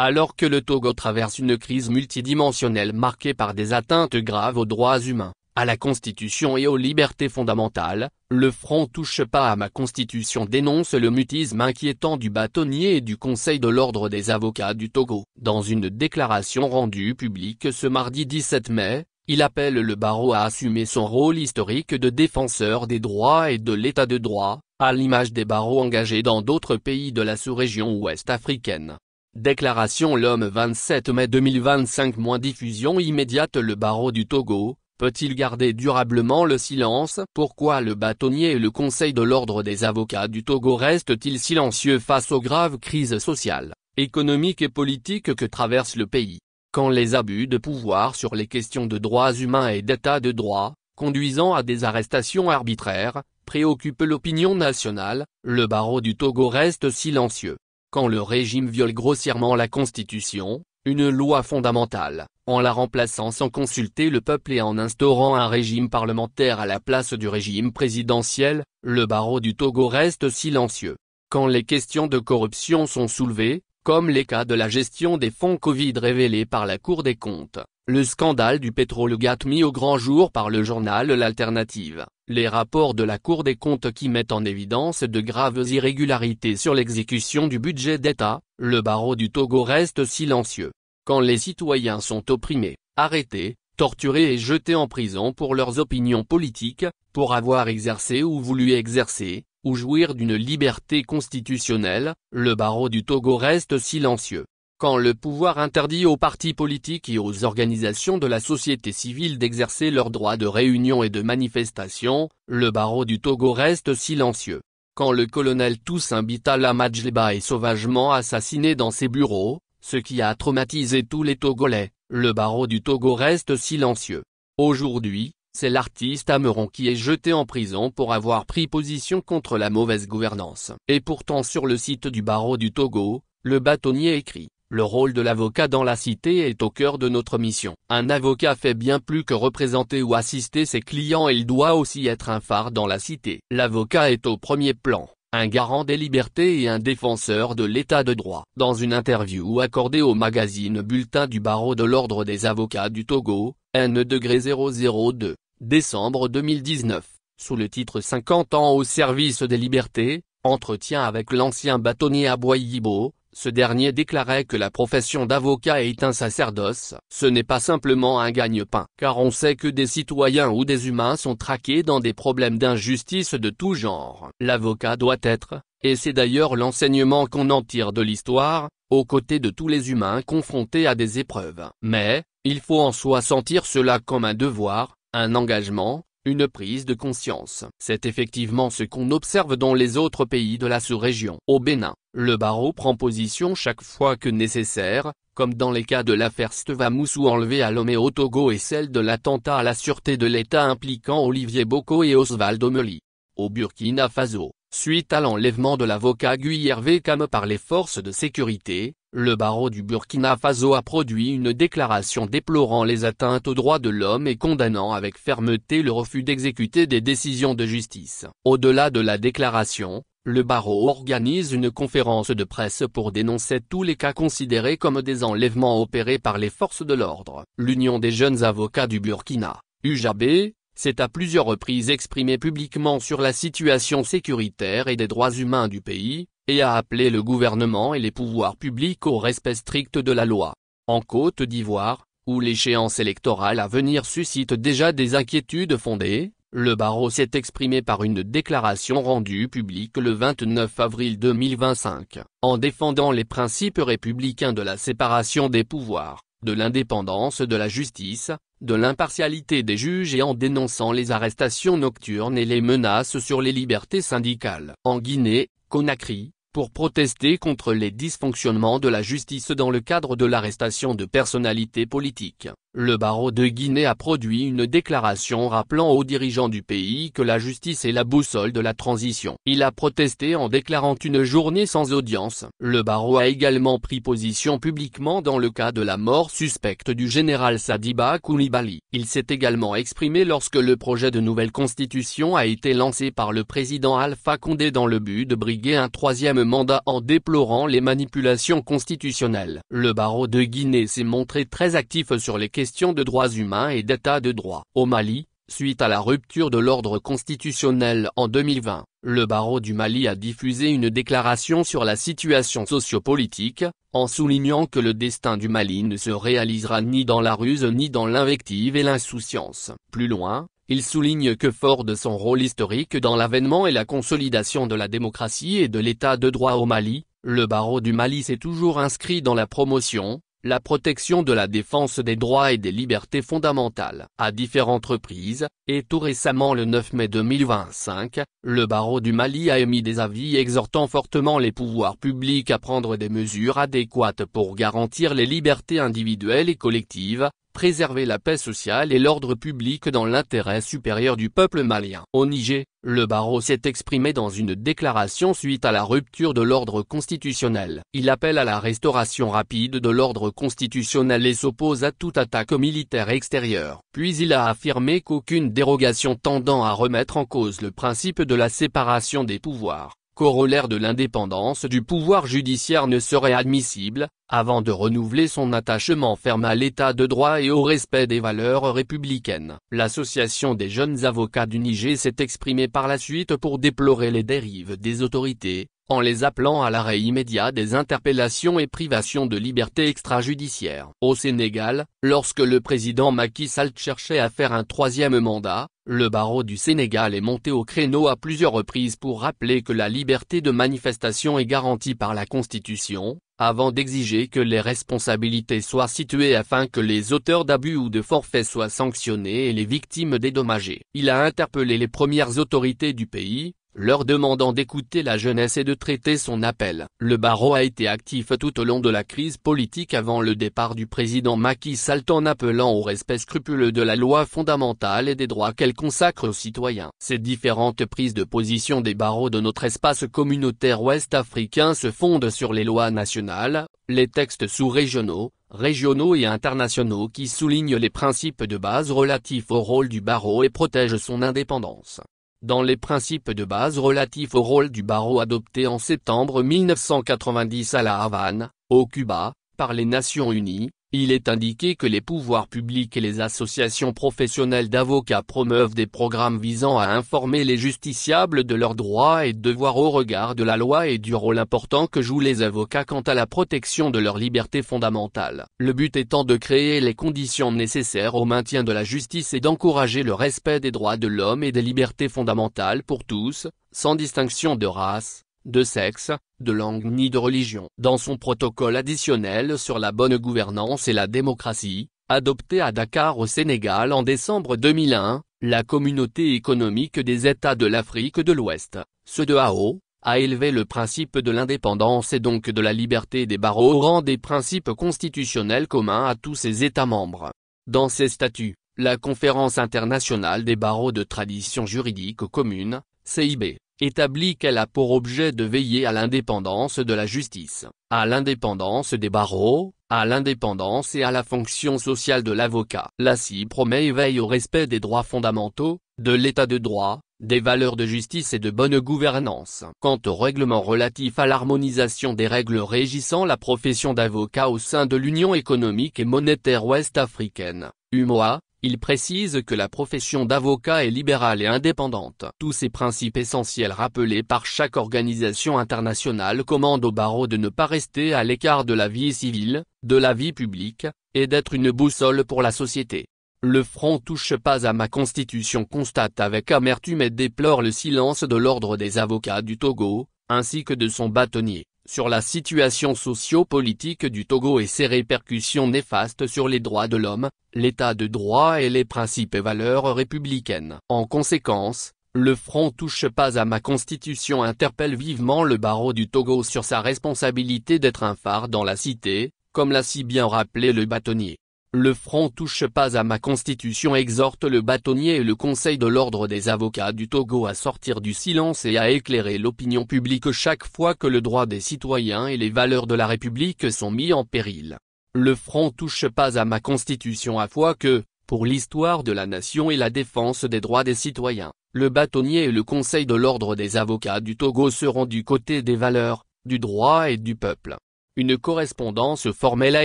Alors que le Togo traverse une crise multidimensionnelle marquée par des atteintes graves aux droits humains, à la Constitution et aux libertés fondamentales, le Front Touche pas à ma Constitution dénonce le mutisme inquiétant du bâtonnier et du Conseil de l'Ordre des avocats du Togo. Dans une déclaration rendue publique ce mardi 17 mai, il appelle le barreau à assumer son rôle historique de défenseur des droits et de l'état de droit, à l'image des barreaux engagés dans d'autres pays de la sous-région ouest africaine. Déclaration L'Homme 27 mai 2025 - diffusion immédiate. Le barreau du Togo peut-il garder durablement le silence? Pourquoi le bâtonnier et le Conseil de l'Ordre des avocats du Togo restent-ils silencieux face aux graves crises sociales, économiques et politiques que traverse le pays? Quand les abus de pouvoir sur les questions de droits humains et d'état de droit, conduisant à des arrestations arbitraires, préoccupent l'opinion nationale, le barreau du Togo reste silencieux. Quand le régime viole grossièrement la Constitution, une loi fondamentale, en la remplaçant sans consulter le peuple et en instaurant un régime parlementaire à la place du régime présidentiel, le barreau du Togo reste silencieux. Quand les questions de corruption sont soulevées, comme les cas de la gestion des fonds Covid révélés par la Cour des comptes, le scandale du pétrole-gaz mis au grand jour par le journal L'Alternative, les rapports de la Cour des comptes qui mettent en évidence de graves irrégularités sur l'exécution du budget d'État, le barreau du Togo reste silencieux. Quand les citoyens sont opprimés, arrêtés, torturés et jetés en prison pour leurs opinions politiques, pour avoir exercé ou voulu exercer, ou jouir d'une liberté constitutionnelle, le barreau du Togo reste silencieux. Quand le pouvoir interdit aux partis politiques et aux organisations de la société civile d'exercer leurs droits de réunion et de manifestation, le barreau du Togo reste silencieux. Quand le colonel Toussaint Bitala Madjleba est sauvagement assassiné dans ses bureaux, ce qui a traumatisé tous les Togolais, le barreau du Togo reste silencieux. Aujourd'hui, c'est l'artiste Ameron qui est jeté en prison pour avoir pris position contre la mauvaise gouvernance. Et pourtant sur le site du barreau du Togo, le bâtonnier écrit: le rôle de l'avocat dans la cité est au cœur de notre mission. Un avocat fait bien plus que représenter ou assister ses clients, il doit aussi être un phare dans la cité. L'avocat est au premier plan, un garant des libertés et un défenseur de l'état de droit. Dans une interview accordée au magazine Bulletin du barreau de l'Ordre des avocats du Togo, N-002, décembre 2019, sous le titre 50 ans au service des libertés, entretien avec l'ancien bâtonnier Aboyibo, ce dernier déclarait que la profession d'avocat est un sacerdoce. Ce n'est pas simplement un gagne-pain, car on sait que des citoyens ou des humains sont traqués dans des problèmes d'injustice de tout genre. L'avocat doit être, et c'est d'ailleurs l'enseignement qu'on en tire de l'histoire, aux côtés de tous les humains confrontés à des épreuves. Mais, il faut en soi sentir cela comme un devoir, un engagement, une prise de conscience. C'est effectivement ce qu'on observe dans les autres pays de la sous-région. Au Bénin, le barreau prend position chaque fois que nécessaire, comme dans les cas de l'affaire Stevamoussou enlevé à Lomé au Togo et celle de l'attentat à la sûreté de l'État impliquant Olivier Boko et Osvaldo Meli. Au Burkina Faso, suite à l'enlèvement de l'avocat Guy Hervé Kam par les forces de sécurité, le barreau du Burkina Faso a produit une déclaration déplorant les atteintes aux droits de l'homme et condamnant avec fermeté le refus d'exécuter des décisions de justice. Au-delà de la déclaration, le barreau organise une conférence de presse pour dénoncer tous les cas considérés comme des enlèvements opérés par les forces de l'ordre. L'Union des jeunes avocats du Burkina, UJAB, s'est à plusieurs reprises exprimée publiquement sur la situation sécuritaire et des droits humains du pays, et a appelé le gouvernement et les pouvoirs publics au respect strict de la loi. En Côte d'Ivoire, où l'échéance électorale à venir suscite déjà des inquiétudes fondées, le barreau s'est exprimé par une déclaration rendue publique le 29 avril 2025, en défendant les principes républicains de la séparation des pouvoirs, de l'indépendance de la justice, de l'impartialité des juges et en dénonçant les arrestations nocturnes et les menaces sur les libertés syndicales. En Guinée, Conakry, pour protester contre les dysfonctionnements de la justice dans le cadre de l'arrestation de personnalités politiques, le barreau de Guinée a produit une déclaration rappelant aux dirigeants du pays que la justice est la boussole de la transition. Il a protesté en déclarant une journée sans audience. Le barreau a également pris position publiquement dans le cas de la mort suspecte du général Sadiba Coulibaly. Il s'est également exprimé lorsque le projet de nouvelle constitution a été lancé par le président Alpha Condé dans le but de briguer un troisième mandat en déplorant les manipulations constitutionnelles. Le barreau de Guinée s'est montré très actif sur les questions de droits humains et d'état de droit. Au Mali, suite à la rupture de l'ordre constitutionnel en 2020, le barreau du Mali a diffusé une déclaration sur la situation sociopolitique, en soulignant que le destin du Mali ne se réalisera ni dans la ruse ni dans l'invective et l'insouciance. Plus loin, il souligne que fort de son rôle historique dans l'avènement et la consolidation de la démocratie et de l'état de droit au Mali, le barreau du Mali s'est toujours inscrit dans la promotion, la protection de la défense des droits et des libertés fondamentales. À différentes reprises, et tout récemment le 9 mai 2025, le barreau du Mali a émis des avis exhortant fortement les pouvoirs publics à prendre des mesures adéquates pour garantir les libertés individuelles et collectives, préserver la paix sociale et l'ordre public dans l'intérêt supérieur du peuple malien. Au Niger, le barreau s'est exprimé dans une déclaration suite à la rupture de l'ordre constitutionnel. Il appelle à la restauration rapide de l'ordre constitutionnel et s'oppose à toute attaque militaire extérieure. Puis il a affirmé qu'aucune dérogation tendant à remettre en cause le principe de la séparation des pouvoirs, corollaire de l'indépendance du pouvoir judiciaire, ne serait admissible, avant de renouveler son attachement ferme à l'état de droit et au respect des valeurs républicaines. L'association des jeunes avocats du Niger s'est exprimée par la suite pour déplorer les dérives des autorités, en les appelant à l'arrêt immédiat des interpellations et privations de liberté extrajudiciaire. Au Sénégal, lorsque le président Macky Sall cherchait à faire un troisième mandat, le barreau du Sénégal est monté au créneau à plusieurs reprises pour rappeler que la liberté de manifestation est garantie par la Constitution, avant d'exiger que les responsabilités soient situées afin que les auteurs d'abus ou de forfaits soient sanctionnés et les victimes dédommagées. Il a interpellé les premières autorités du pays, leur demandant d'écouter la jeunesse et de traiter son appel. Le barreau a été actif tout au long de la crise politique avant le départ du président Macky Sall en appelant au respect scrupuleux de la loi fondamentale et des droits qu'elle consacre aux citoyens. Ces différentes prises de position des barreaux de notre espace communautaire ouest-africain se fondent sur les lois nationales, les textes sous-régionaux, régionaux et internationaux qui soulignent les principes de base relatifs au rôle du barreau et protègent son indépendance. Dans les principes de base relatifs au rôle du barreau adoptés en septembre 1990 à La Havane, au Cuba, par les Nations Unies, il est indiqué que les pouvoirs publics et les associations professionnelles d'avocats promeuvent des programmes visant à informer les justiciables de leurs droits et devoirs au regard de la loi et du rôle important que jouent les avocats quant à la protection de leurs libertés fondamentales. Le but étant de créer les conditions nécessaires au maintien de la justice et d'encourager le respect des droits de l'homme et des libertés fondamentales pour tous, sans distinction de race, de sexe, de langue ni de religion. Dans son protocole additionnel sur la bonne gouvernance et la démocratie, adopté à Dakar au Sénégal en décembre 2001, la Communauté économique des États de l'Afrique de l'Ouest, CEDEAO, a élevé le principe de l'indépendance et donc de la liberté des barreaux au rang des principes constitutionnels communs à tous ses États membres. Dans ses statuts, la Conférence internationale des barreaux de tradition juridique commune, CIB, établit qu'elle a pour objet de veiller à l'indépendance de la justice, à l'indépendance des barreaux, à l'indépendance et à la fonction sociale de l'avocat. La CIB promet et veille au respect des droits fondamentaux, de l'état de droit, des valeurs de justice et de bonne gouvernance. Quant au règlement relatif à l'harmonisation des règles régissant la profession d'avocat au sein de l'Union économique et monétaire ouest-africaine, UMOA, il précise que la profession d'avocat est libérale et indépendante. Tous ces principes essentiels rappelés par chaque organisation internationale commandent au barreau de ne pas rester à l'écart de la vie civile, de la vie publique, et d'être une boussole pour la société. Le front touche pas à ma constitution constate avec amertume et déplore le silence de l'ordre des avocats du Togo, ainsi que de son bâtonnier, sur la situation socio-politique du Togo et ses répercussions néfastes sur les droits de l'homme, l'état de droit et les principes et valeurs républicaines. En conséquence, le front touche pas à ma constitution interpelle vivement le barreau du Togo sur sa responsabilité d'être un phare dans la cité, comme l'a si bien rappelé le bâtonnier. Le front touche pas à ma constitution exhorte le bâtonnier et le conseil de l'ordre des avocats du Togo à sortir du silence et à éclairer l'opinion publique chaque fois que le droit des citoyens et les valeurs de la République sont mis en péril. Le front touche pas à ma constitution à fois que, pour l'histoire de la nation et la défense des droits des citoyens, le bâtonnier et le conseil de l'ordre des avocats du Togo seront du côté des valeurs, du droit et du peuple. Une correspondance formelle a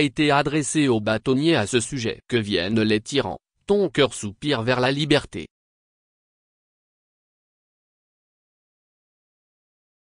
été adressée aux bâtonniers à ce sujet. Que viennent les tyrans, ton cœur soupire vers la liberté.